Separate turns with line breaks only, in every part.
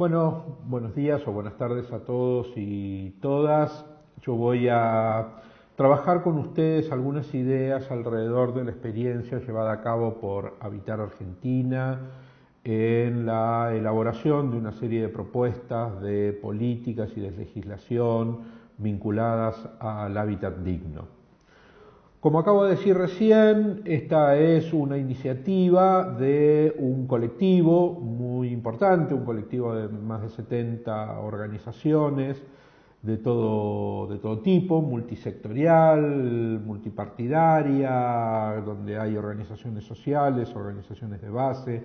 Bueno, buenos días o buenas tardes a todos y todas. Yo voy a trabajar con ustedes algunas ideas alrededor de la experiencia llevada a cabo por Habitar Argentina en la elaboración de una serie de propuestas de políticas y de legislación vinculadas al hábitat digno. Como acabo de decir recién, esta es una iniciativa de un colectivo muy importante, un colectivo de más de 70 organizaciones de todo tipo, multisectorial, multipartidaria, donde hay organizaciones sociales, organizaciones de base,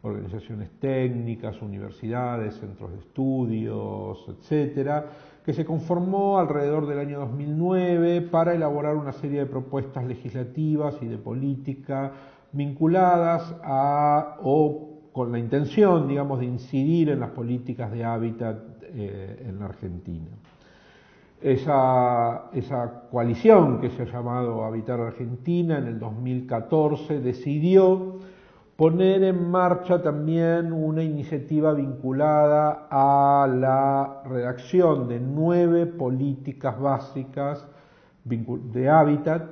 organizaciones técnicas, universidades, centros de estudios, etcétera, que se conformó alrededor del año 2009 para elaborar una serie de propuestas legislativas y de política vinculadas a o con la intención, digamos, de incidir en las políticas de hábitat en la Argentina. Esa coalición que se ha llamado Habitar Argentina en el 2014 decidió poner en marcha también una iniciativa vinculada a la redacción de 9 políticas básicas de hábitat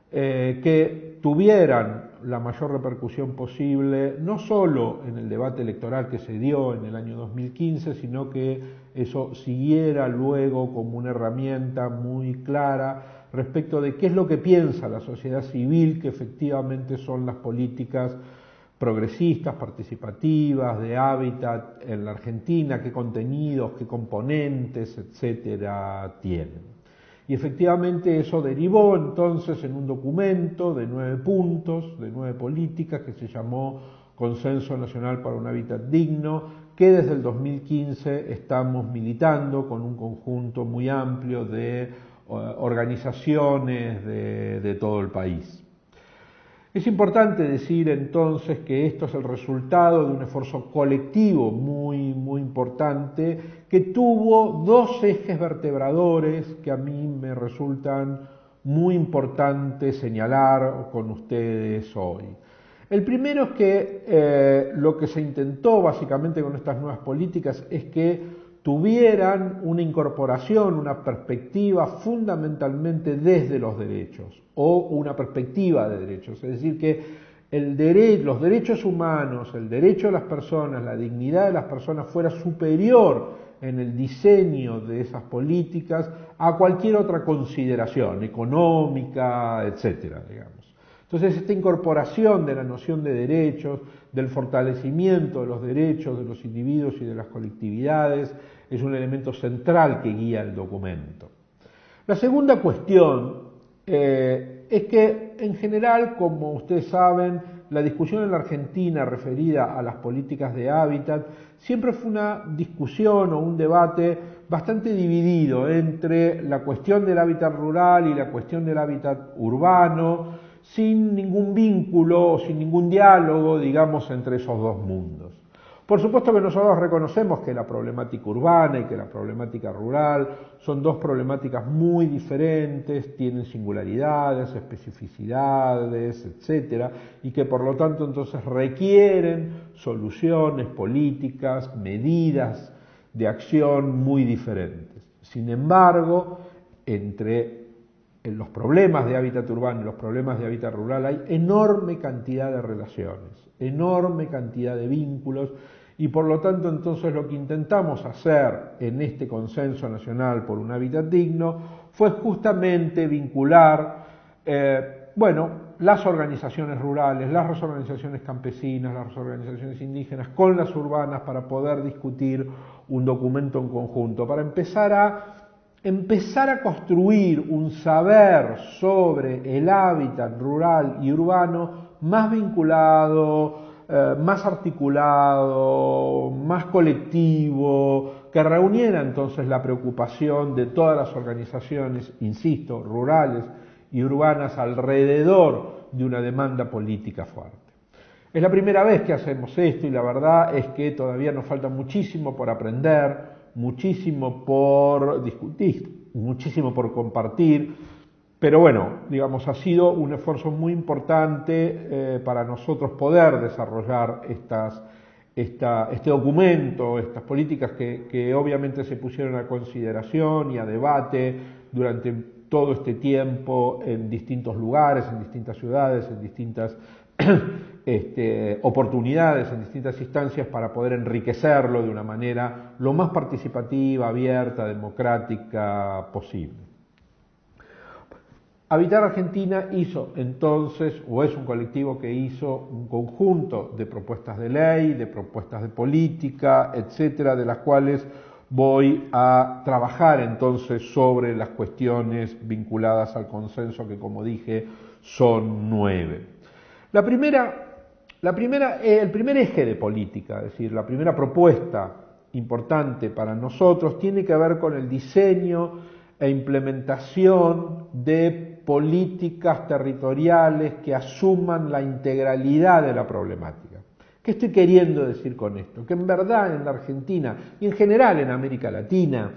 que tuvieran la mayor repercusión posible, no solo en el debate electoral que se dio en el año 2015, sino que eso siguiera luego como una herramienta muy clara respecto de qué es lo que piensa la sociedad civil que efectivamente son las políticas progresistas, participativas, de hábitat en la Argentina, qué contenidos, qué componentes, etcétera, tienen. Y efectivamente eso derivó entonces en un documento de 9 puntos, de 9 políticas que se llamó Consenso Nacional para un Hábitat Digno, que desde el 2015 estamos militando con un conjunto muy amplio de organizaciones de todo el país. Es importante decir entonces que esto es el resultado de un esfuerzo colectivo muy importante que tuvo 2 ejes vertebradores que a mí me resultan muy importantes señalar con ustedes hoy. El primero es que lo que se intentó básicamente con estas nuevas políticas es que tuvieran una incorporación, una perspectiva fundamentalmente desde los derechos, o una perspectiva de derechos, es decir, que los derechos humanos, el derecho de las personas, la dignidad de las personas fuera superior en el diseño de esas políticas a cualquier otra consideración económica, etcétera, digamos. Entonces, esta incorporación de la noción de derechos, del fortalecimiento de los derechos de los individuos y de las colectividades, es un elemento central que guía el documento. La segunda cuestión es que, en general, como ustedes saben, la discusión en la Argentina referida a las políticas de hábitat siempre fue una discusión o un debate bastante dividido entre la cuestión del hábitat rural y la cuestión del hábitat urbano, sin ningún vínculo o sin ningún diálogo, digamos, entre esos dos mundos. Por supuesto que nosotros reconocemos que la problemática urbana y que la problemática rural son 2 problemáticas muy diferentes, tienen singularidades, especificidades, etcétera, y que por lo tanto entonces requieren soluciones políticas, medidas de acción muy diferentes. Sin embargo, entre los problemas de hábitat urbano y los problemas de hábitat rural hay enorme cantidad de relaciones, enorme cantidad de vínculos, y por lo tanto entonces lo que intentamos hacer en este Consenso Nacional por un Hábitat Digno fue justamente vincular, las organizaciones rurales, las organizaciones campesinas, las organizaciones indígenas con las urbanas para poder discutir un documento en conjunto, para empezar a construir un saber sobre el hábitat rural y urbano más vinculado, más articulado, más colectivo, que reuniera entonces la preocupación de todas las organizaciones, insisto, rurales y urbanas alrededor de una demanda política fuerte. Es la primera vez que hacemos esto y la verdad es que todavía nos falta muchísimo por aprender, muchísimo por discutir, muchísimo por compartir, pero bueno, digamos, ha sido un esfuerzo muy importante para nosotros poder desarrollar este documento, estas políticas que obviamente se pusieron a consideración y a debate durante todo este tiempo en distintos lugares, en distintas ciudades, en distintas oportunidades, en distintas instancias para poder enriquecerlo de una manera lo más participativa, abierta, democrática posible. Habitar Argentina hizo entonces, o es un colectivo que hizo un conjunto de propuestas de ley, de propuestas de política, etcétera, de las cuales voy a trabajar entonces sobre las cuestiones vinculadas al consenso, que como dije son 9. El primer eje de política, es decir, la primera propuesta importante para nosotros tiene que ver con el diseño e implementación de políticas territoriales que asuman la integralidad de la problemática. ¿Qué estoy queriendo decir con esto? Que en verdad en la Argentina y en general en América Latina,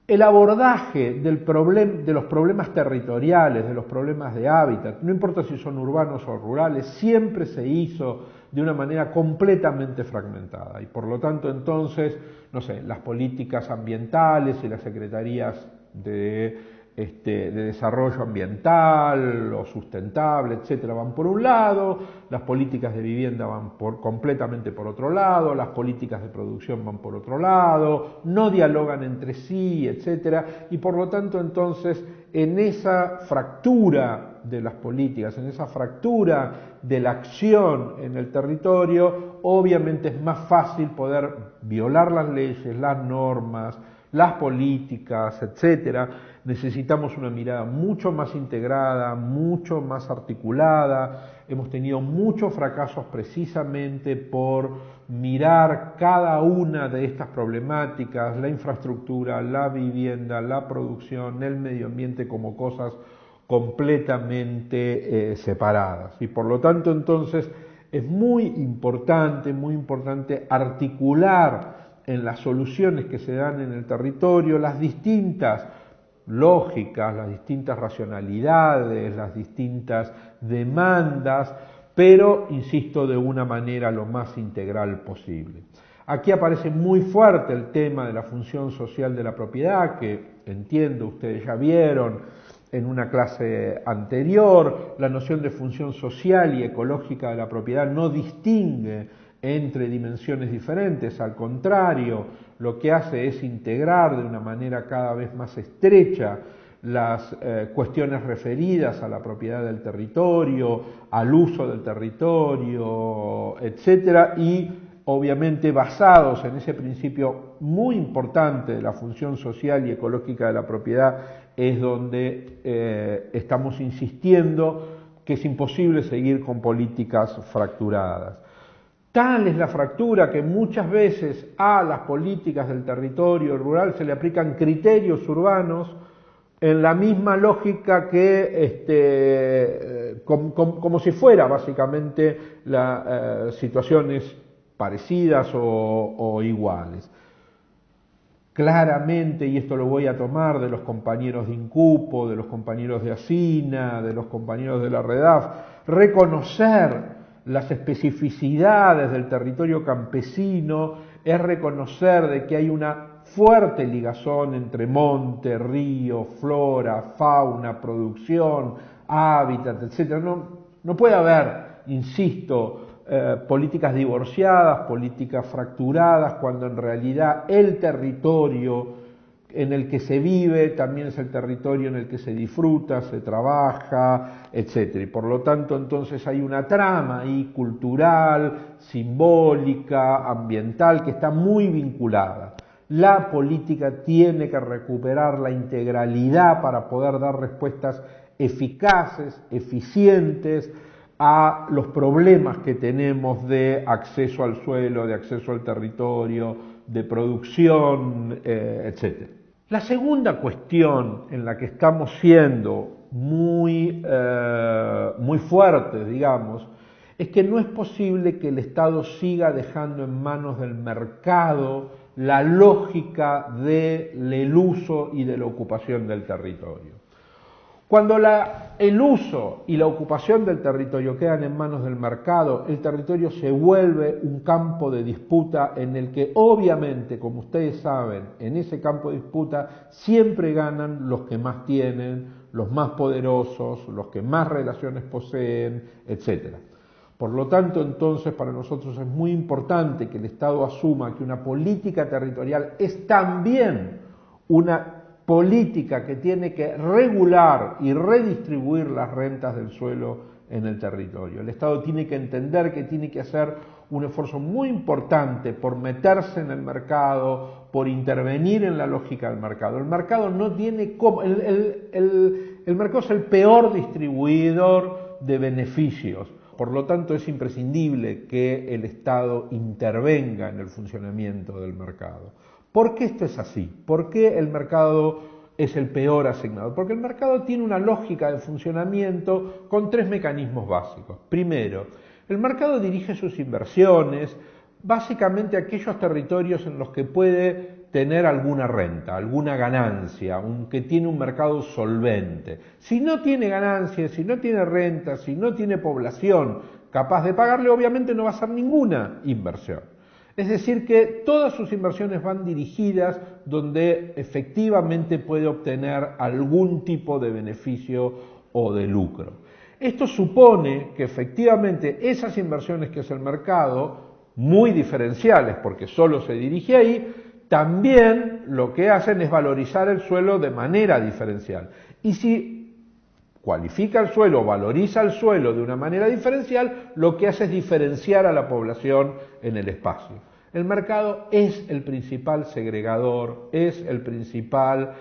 el abordaje de los problemas territoriales, de los problemas de hábitat, no importa si son urbanos o rurales, siempre se hizo de una manera completamente fragmentada y por lo tanto entonces, no sé, las políticas ambientales y las secretarías de desarrollo ambiental o sustentable, etcétera, van por un lado, las políticas de vivienda van completamente por otro lado, las políticas de producción van por otro lado, no dialogan entre sí, etcétera, y por lo tanto entonces en esa fractura de las políticas, en esa fractura de la acción en el territorio, obviamente es más fácil poder violar las leyes, las normas, las políticas, etcétera. Necesitamos una mirada mucho más integrada, mucho más articulada. Hemos tenido muchos fracasos precisamente por mirar cada una de estas problemáticas, la infraestructura, la vivienda, la producción, el medio ambiente como cosas completamente separadas. Y por lo tanto entonces es muy importante articular en las soluciones que se dan en el territorio las distintas lógicas, las distintas racionalidades, las distintas demandas, pero, insisto, de una manera lo más integral posible. Aquí aparece muy fuerte el tema de la función social de la propiedad, que entiendo ustedes ya vieron en una clase anterior. La noción de función social y ecológica de la propiedad no distingue entre dimensiones diferentes, al contrario, lo que hace es integrar de una manera cada vez más estrecha las cuestiones referidas a la propiedad del territorio, al uso del territorio, etcétera, y obviamente basados en ese principio muy importante de la función social y ecológica de la propiedad, es donde estamos insistiendo que es imposible seguir con políticas fracturadas. Tal es la fractura que muchas veces a las políticas del territorio rural se le aplican criterios urbanos en la misma lógica que, como si fuera básicamente situaciones parecidas o iguales. Claramente, y esto lo voy a tomar de los compañeros de INCUPO, de los compañeros de ASINA, de los compañeros de la REDAF, reconocer las especificidades del territorio campesino es reconocer de que hay una fuerte ligazón entre monte, río, flora, fauna, producción, hábitat, etc. No puede haber, insisto, políticas divorciadas, políticas fracturadas, cuando en realidad el territorio en el que se vive también es el territorio en el que se disfruta, se trabaja, etc. Y por lo tanto entonces hay una trama ahí cultural, simbólica, ambiental, que está muy vinculada. La política tiene que recuperar la integralidad para poder dar respuestas eficaces, eficientes a los problemas que tenemos de acceso al suelo, de acceso al territorio, de producción, etc. La segunda cuestión en la que estamos siendo muy fuertes, digamos, es que no es posible que el Estado siga dejando en manos del mercado la lógica del uso y de la ocupación del territorio. Cuando el uso y la ocupación del territorio quedan en manos del mercado, el territorio se vuelve un campo de disputa en el que obviamente, como ustedes saben, en ese campo de disputa siempre ganan los que más tienen, los más poderosos, los que más relaciones poseen, etc. Por lo tanto, entonces, para nosotros es muy importante que el Estado asuma que una política territorial es también una política que tiene que regular y redistribuir las rentas del suelo en el territorio. El Estado tiene que entender que tiene que hacer un esfuerzo muy importante por meterse en el mercado, por intervenir en la lógica del mercado. El mercado no tiene cómo, el mercado es el peor distribuidor de beneficios. Por lo tanto, es imprescindible que el Estado intervenga en el funcionamiento del mercado. ¿Por qué esto es así? ¿Por qué el mercado es el peor asignador? Porque el mercado tiene una lógica de funcionamiento con tres mecanismos básicos. Primero, el mercado dirige sus inversiones básicamente a aquellos territorios en los que puede tener alguna renta, alguna ganancia, que tiene un mercado solvente. Si no tiene ganancia, si no tiene renta, si no tiene población capaz de pagarle, obviamente no va a hacer ninguna inversión. Es decir, que todas sus inversiones van dirigidas donde efectivamente puede obtener algún tipo de beneficio o de lucro. Esto supone que efectivamente esas inversiones que es el mercado, muy diferenciales porque solo se dirige ahí, también lo que hacen es valorizar el suelo de manera diferencial. Y si cualifica el suelo, valoriza el suelo de una manera diferencial, lo que hace es diferenciar a la población en el espacio. El mercado es el principal segregador, es el principal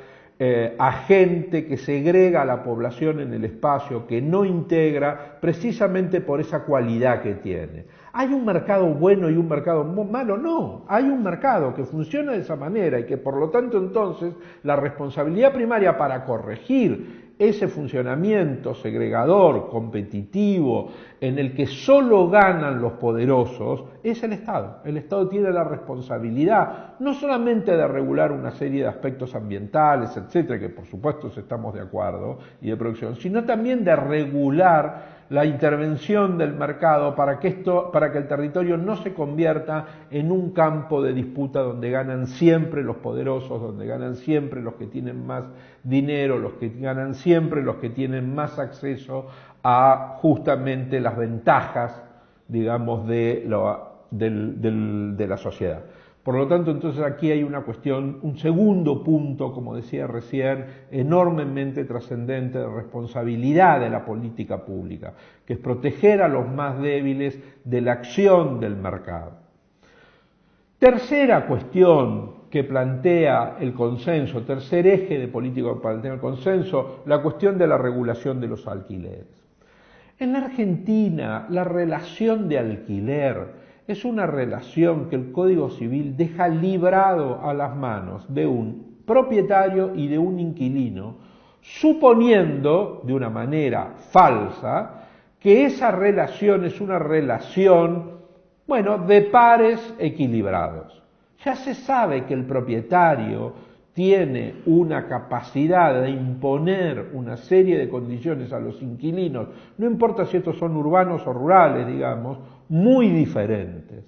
agente que segrega a la población en el espacio, que no integra precisamente por esa cualidad que tiene. ¿Hay un mercado bueno y un mercado malo? No, hay un mercado que funciona de esa manera y que por lo tanto entonces la responsabilidad primaria para corregir ese funcionamiento segregador, competitivo, en el que solo ganan los poderosos, es el Estado. El Estado tiene la responsabilidad no solamente de regular una serie de aspectos ambientales, etcétera, que por supuesto estamos de acuerdo, y de producción, sino también de regular la intervención del mercado para que el territorio no se convierta en un campo de disputa donde ganan siempre los poderosos, donde ganan siempre los que tienen más dinero, los que ganan siempre los que tienen más acceso a justamente las ventajas, digamos, de la sociedad. Por lo tanto, entonces aquí hay una cuestión, un segundo punto, como decía recién, enormemente trascendente de responsabilidad de la política pública, que es proteger a los más débiles de la acción del mercado. Tercera cuestión que plantea el consenso, tercer eje de política que plantea el consenso, la cuestión de la regulación de los alquileres. En la Argentina, la relación de alquiler es una relación que el Código Civil deja librado a las manos de un propietario y de un inquilino, suponiendo, de una manera falsa, que esa relación es una relación, de pares equilibrados. Ya se sabe que el propietario tiene una capacidad de imponer una serie de condiciones a los inquilinos, no importa si estos son urbanos o rurales, digamos, muy diferentes.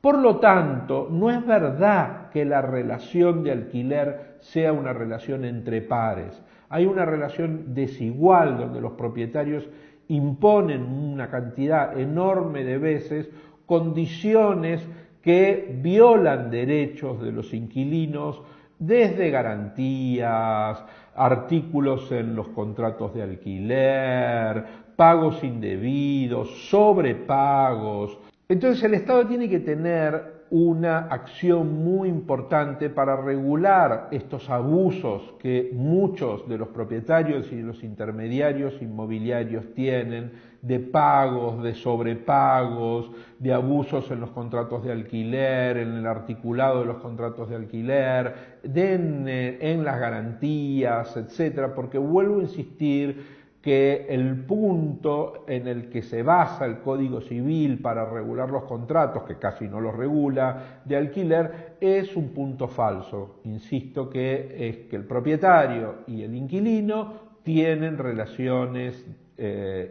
Por lo tanto, no es verdad que la relación de alquiler sea una relación entre pares. Hay una relación desigual donde los propietarios imponen una cantidad enorme de veces condiciones que violan derechos de los inquilinos, desde garantías, artículos en los contratos de alquiler, pagos indebidos, sobrepagos. Entonces el Estado tiene que tener una acción muy importante para regular estos abusos que muchos de los propietarios y los intermediarios inmobiliarios tienen, de pagos, de sobrepagos, de abusos en los contratos de alquiler, en el articulado de los contratos de alquiler, en las garantías, etcétera, porque vuelvo a insistir que el punto en el que se basa el Código Civil para regular los contratos, que casi no los regula, de alquiler, es un punto falso. Insisto que es que el propietario y el inquilino tienen relaciones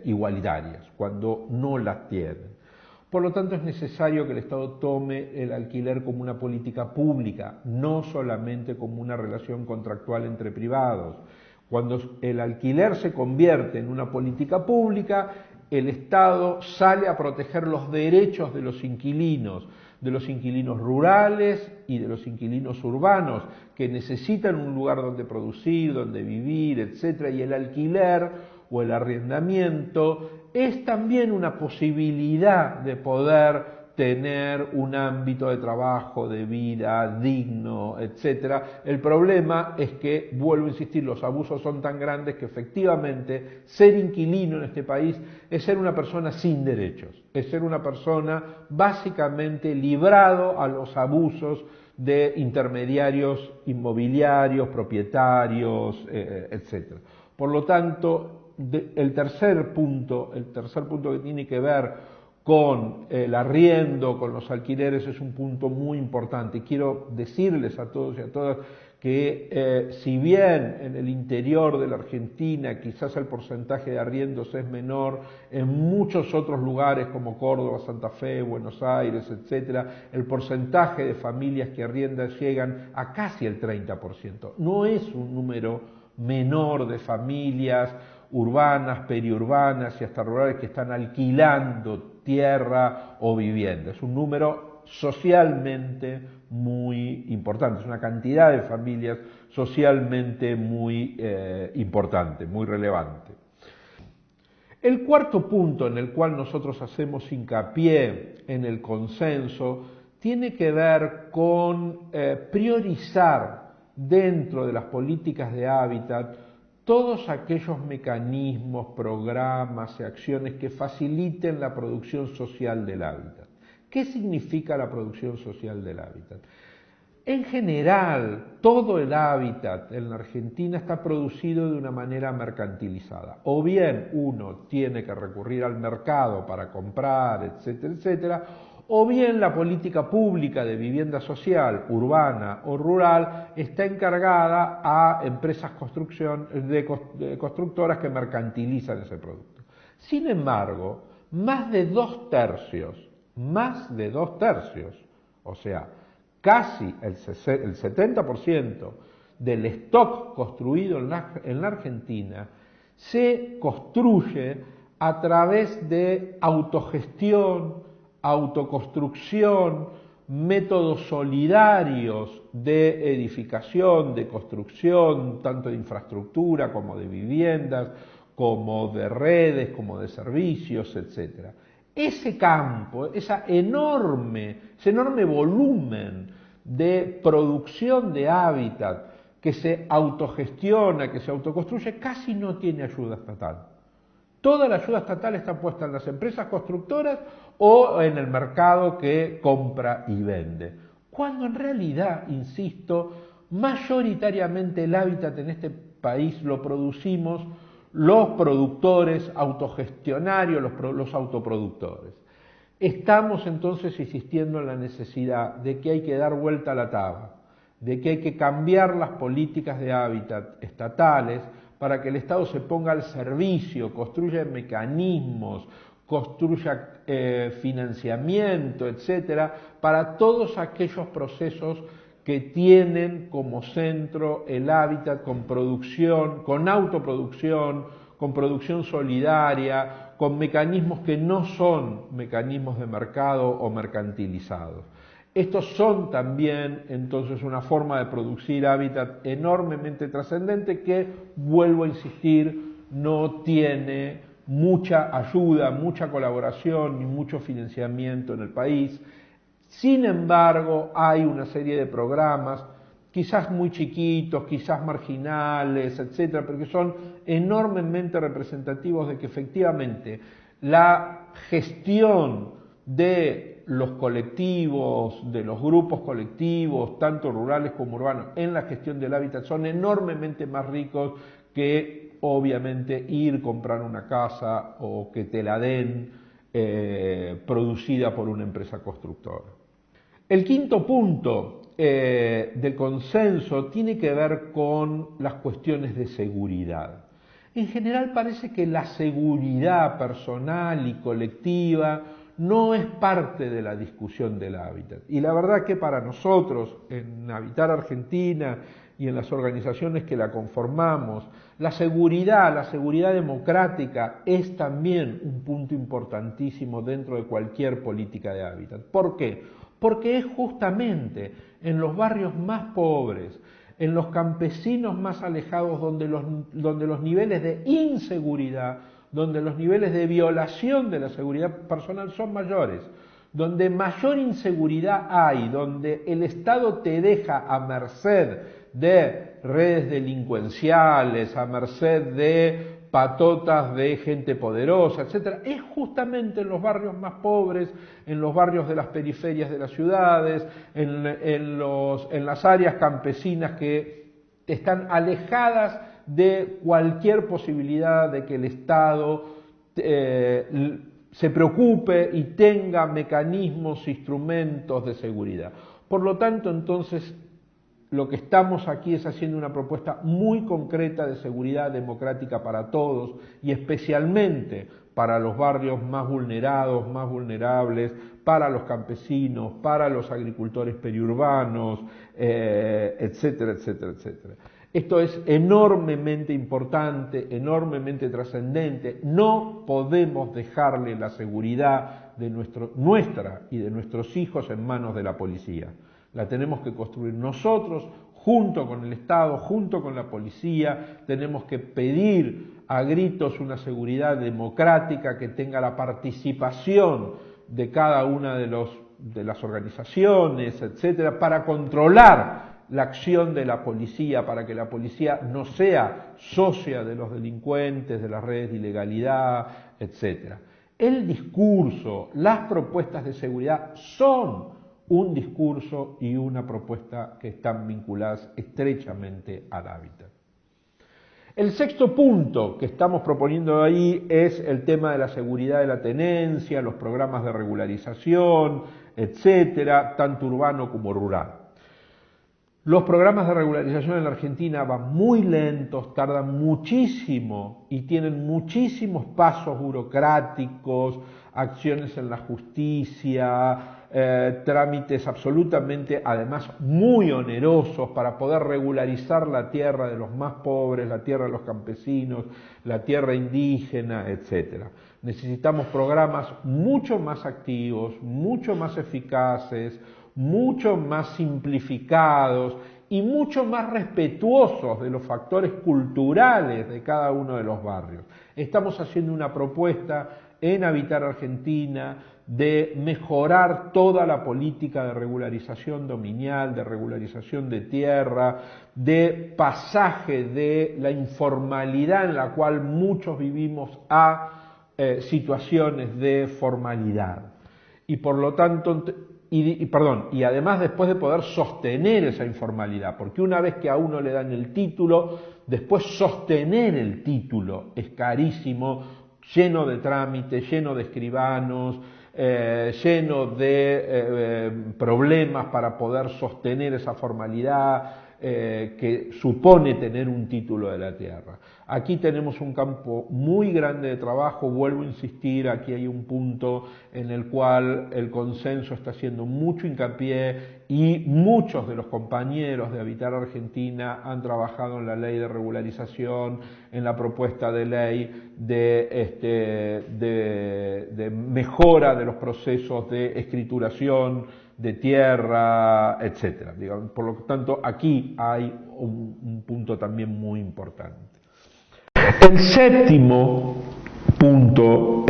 igualitarias, cuando no las tienen. Por lo tanto, es necesario que el Estado tome el alquiler como una política pública, no solamente como una relación contractual entre privados. Cuando el alquiler se convierte en una política pública, el Estado sale a proteger los derechos de los inquilinos rurales y de los inquilinos urbanos, que necesitan un lugar donde producir, donde vivir, etc. Y el alquiler o el arrendamiento es también una posibilidad de poder tener un ámbito de trabajo, de vida digno, etc. El problema es que, vuelvo a insistir, los abusos son tan grandes que efectivamente ser inquilino en este país es ser una persona sin derechos, es ser una persona básicamente librado a los abusos de intermediarios inmobiliarios, propietarios, etc. Por lo tanto, el tercer punto que tiene que ver con el arriendo, con los alquileres, es un punto muy importante. Quiero decirles a todos y a todas que si bien en el interior de la Argentina quizás el porcentaje de arriendos es menor, en muchos otros lugares como Córdoba, Santa Fe, Buenos Aires, etcétera, el porcentaje de familias que arriendan llegan a casi el 30%. No es un número menor de familias urbanas, periurbanas y hasta rurales que están alquilando tierra o vivienda. Es un número socialmente muy importante, es una cantidad de familias socialmente muy importante, muy relevante. El cuarto punto en el cual nosotros hacemos hincapié en el consenso tiene que ver con priorizar dentro de las políticas de hábitat todos aquellos mecanismos, programas y acciones que faciliten la producción social del hábitat. ¿Qué significa la producción social del hábitat? En general, todo el hábitat en la Argentina está producido de una manera mercantilizada. O bien uno tiene que recurrir al mercado para comprar, etcétera, etcétera, o bien la política pública de vivienda social, urbana o rural, está encargada a empresas constructoras que mercantilizan ese producto. Sin embargo, más de dos tercios, o sea, casi el 70% del stock construido en la Argentina se construye a través de autogestión, autoconstrucción, métodos solidarios de edificación, de construcción, tanto de infraestructura como de viviendas, como de redes, como de servicios, etc. Ese campo, ese enorme volumen de producción de hábitat que se autogestiona, que se autoconstruye, casi no tiene ayuda estatal. Toda la ayuda estatal está puesta en las empresas constructoras o en el mercado que compra y vende. Cuando en realidad, insisto, mayoritariamente el hábitat en este país lo producimos los productores autogestionarios, los autoproductores. Estamos entonces insistiendo en la necesidad de que hay que dar vuelta a la tabla, de que hay que cambiar las políticas de hábitat estatales para que el Estado se ponga al servicio, construya mecanismos, construya financiamiento, etcétera, para todos aquellos procesos que tienen como centro el hábitat con producción, con autoproducción, con producción solidaria, con mecanismos que no son mecanismos de mercado o mercantilizados. Estos son también, entonces, una forma de producir hábitat enormemente trascendente que, vuelvo a insistir, no tiene mucha ayuda, mucha colaboración ni mucho financiamiento en el país. Sin embargo, hay una serie de programas, quizás muy chiquitos, quizás marginales, etcétera, pero que son enormemente representativos de que efectivamente la gestión de los colectivos, de los grupos colectivos, tanto rurales como urbanos, en la gestión del hábitat son enormemente más ricos que, obviamente, ir a comprar una casa o que te la den producida por una empresa constructora. El quinto punto del consenso tiene que ver con las cuestiones de seguridad. En general parece que la seguridad personal y colectiva no es parte de la discusión del hábitat. Y la verdad que para nosotros, en Habitar Argentina y en las organizaciones que la conformamos, la seguridad democrática es también un punto importantísimo dentro de cualquier política de hábitat. ¿Por qué? Porque es justamente en los barrios más pobres, en los campesinos más alejados, donde los niveles de inseguridad, donde los niveles de violación de la seguridad personal son mayores, donde mayor inseguridad hay, donde el Estado te deja a merced de redes delincuenciales, a merced de patotas de gente poderosa, etc. Es justamente en los barrios más pobres, en los barrios de las periferias de las ciudades, en las áreas campesinas que están alejadas de cualquier posibilidad de que el Estado se preocupe y tenga mecanismos, instrumentos de seguridad. Por lo tanto, entonces, lo que estamos aquí es haciendo una propuesta muy concreta de seguridad democrática para todos y especialmente para los barrios más vulnerados, más vulnerables, para los campesinos, para los agricultores periurbanos, etcétera, etcétera, etcétera. Esto es enormemente importante, enormemente trascendente. No podemos dejarle la seguridad de nuestra y de nuestros hijos en manos de la policía. La tenemos que construir nosotros, junto con el Estado, junto con la policía. Tenemos que pedir a gritos una seguridad democrática que tenga la participación de cada una de las organizaciones, etcétera, para controlar la acción de la policía, para que la policía no sea socia de los delincuentes, de las redes de ilegalidad, etcétera. El discurso, las propuestas de seguridad son un discurso y una propuesta que están vinculadas estrechamente al hábitat. El sexto punto que estamos proponiendo ahí es el tema de la seguridad de la tenencia, los programas de regularización, etcétera, tanto urbano como rural. Los programas de regularización en la Argentina van muy lentos, tardan muchísimo y tienen muchísimos pasos burocráticos, acciones en la justicia, trámites absolutamente, además, muy onerosos para poder regularizar la tierra de los más pobres, la tierra de los campesinos, la tierra indígena, etc. Necesitamos programas mucho más activos, mucho más eficaces, mucho más simplificados y mucho más respetuosos de los factores culturales de cada uno de los barrios. Estamos haciendo una propuesta en Habitar Argentina de mejorar toda la política de regularización dominial, de regularización de tierra, de pasaje de la informalidad en la cual muchos vivimos a situaciones de formalidad. Y por lo tanto, y además después de poder sostener esa informalidad, porque una vez que a uno le dan el título, después sostener el título es carísimo, lleno de trámites, lleno de escribanos, lleno de problemas para poder sostener esa formalidad que supone tener un título de la tierra. Aquí tenemos un campo muy grande de trabajo, vuelvo a insistir, aquí hay un punto en el cual el consenso está haciendo mucho hincapié y muchos de los compañeros de Habitar Argentina han trabajado en la ley de regularización, en la propuesta de ley de mejora de los procesos de escrituración de tierra, etcétera. Por lo tanto, aquí hay un punto también muy importante. El séptimo punto,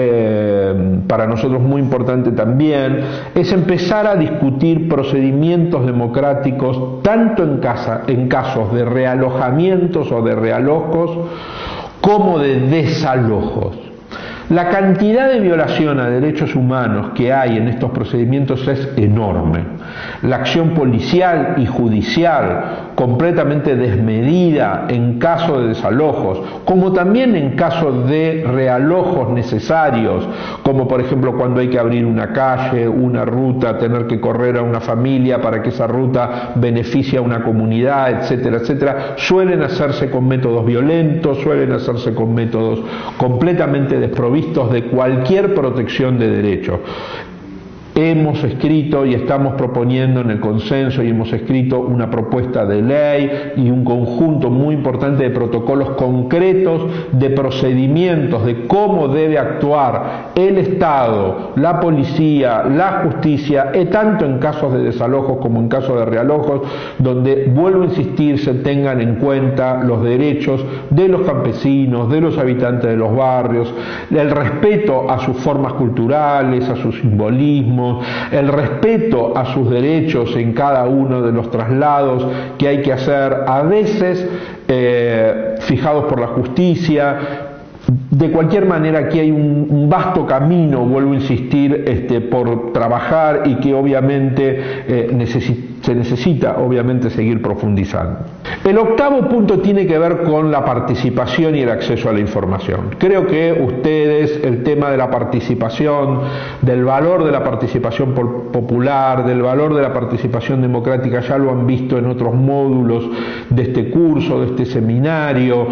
para nosotros muy importante también, es empezar a discutir procedimientos democráticos tanto en casos de realojamientos o de realojos como de desalojos. La cantidad de violación a derechos humanos que hay en estos procedimientos es enorme. La acción policial y judicial completamente desmedida en caso de desalojos, como también en caso de realojos necesarios, como por ejemplo cuando hay que abrir una calle, una ruta, tener que correr a una familia para que esa ruta beneficie a una comunidad, etcétera, etcétera, suelen hacerse con métodos violentos, suelen hacerse con métodos completamente desprovistos de cualquier protección de derechos. Hemos escrito y estamos proponiendo en el consenso y hemos escrito una propuesta de ley y un conjunto muy importante de protocolos concretos de procedimientos de cómo debe actuar el Estado, la policía, la justicia, tanto en casos de desalojos como en casos de realojos, donde, vuelvo a insistir, se tengan en cuenta los derechos de los campesinos, de los habitantes de los barrios, el respeto a sus formas culturales, a sus simbolismos, el respeto a sus derechos en cada uno de los traslados que hay que hacer, a veces fijados por la justicia. De cualquier manera, aquí hay un vasto camino, vuelvo a insistir, por trabajar y que obviamente se necesita obviamente seguir profundizando. El octavo punto tiene que ver con la participación y el acceso a la información. Creo que ustedes el tema de la participación, del valor de la participación popular, del valor de la participación democrática, ya lo han visto en otros módulos de este curso, de este seminario,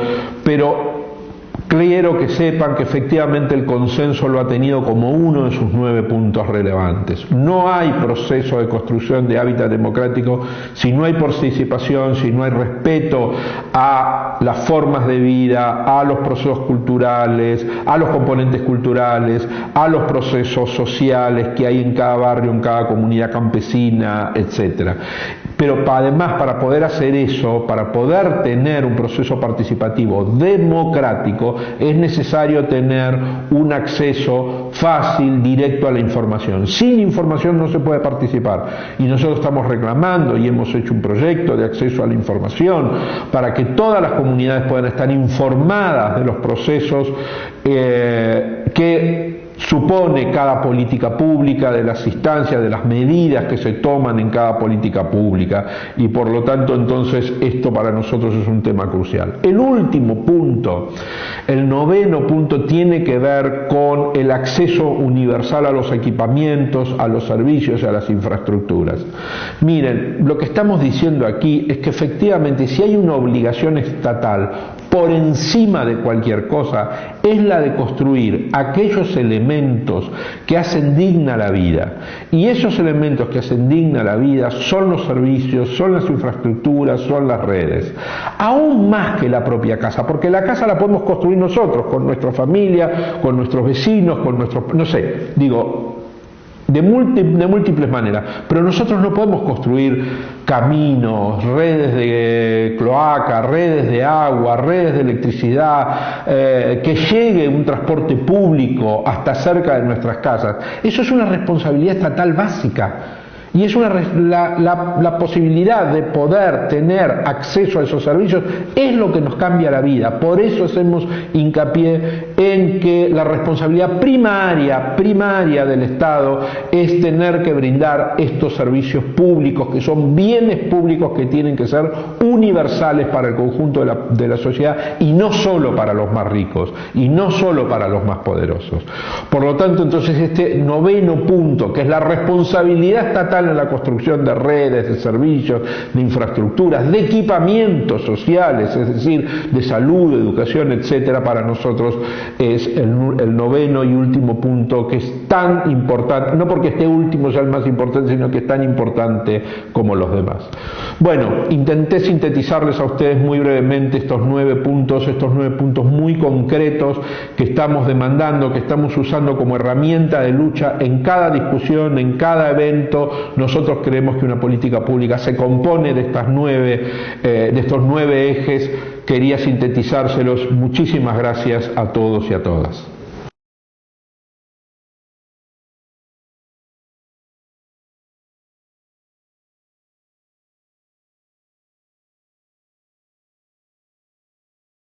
pero quiero que sepan que efectivamente el consenso lo ha tenido como uno de sus 9 puntos relevantes. No hay proceso de construcción de hábitat democrático si no hay participación, si no hay respeto a las formas de vida, a los procesos culturales, a los componentes culturales, a los procesos sociales que hay en cada barrio, en cada comunidad campesina, etc. Pero además, para poder hacer eso, para poder tener un proceso participativo democrático, es necesario tener un acceso fácil, directo a la información. Sin información no se puede participar. Y nosotros estamos reclamando y hemos hecho un proyecto de acceso a la información para que todas las comunidades puedan estar informadas de los procesos que supone cada política pública, de las instancias, de las medidas que se toman en cada política pública, y por lo tanto entonces esto para nosotros es un tema crucial. El último punto, el 9º punto, tiene que ver con el acceso universal a los equipamientos, a los servicios y a las infraestructuras. Miren, lo que estamos diciendo aquí es que efectivamente si hay una obligación estatal por encima de cualquier cosa, es la de construir aquellos elementos que hacen digna la vida. Y esos elementos que hacen digna la vida son los servicios, son las infraestructuras, son las redes. Aún más que la propia casa, porque la casa la podemos construir nosotros, con nuestra familia, con nuestros vecinos, con nuestros, no sé, digo, de múltiples maneras, pero nosotros no podemos construir caminos, redes de cloaca, redes de agua, redes de electricidad, que llegue un transporte público hasta cerca de nuestras casas. Eso es una responsabilidad estatal básica. Y es la posibilidad de poder tener acceso a esos servicios es lo que nos cambia la vida. Por eso hacemos hincapié en que la responsabilidad primaria del Estado es tener que brindar estos servicios públicos, que son bienes públicos que tienen que ser universales para el conjunto de la sociedad, y no solo para los más ricos, y no solo para los más poderosos. Por lo tanto, entonces, este 9º punto, que es la responsabilidad estatal en la construcción de redes, de servicios, de infraestructuras, de equipamientos sociales, es decir, de salud, de educación, etcétera, para nosotros es el 9º y último punto, que es tan importante, no porque este último sea el más importante, sino que es tan importante como los demás. Bueno, intenté sintetizarles a ustedes muy brevemente estos 9 puntos muy concretos que estamos demandando, que estamos usando como herramienta de lucha en cada discusión, en cada evento. Nosotros creemos que una política pública se compone de estos 9 ejes. Quería sintetizárselos. Muchísimas gracias a todos y a todas.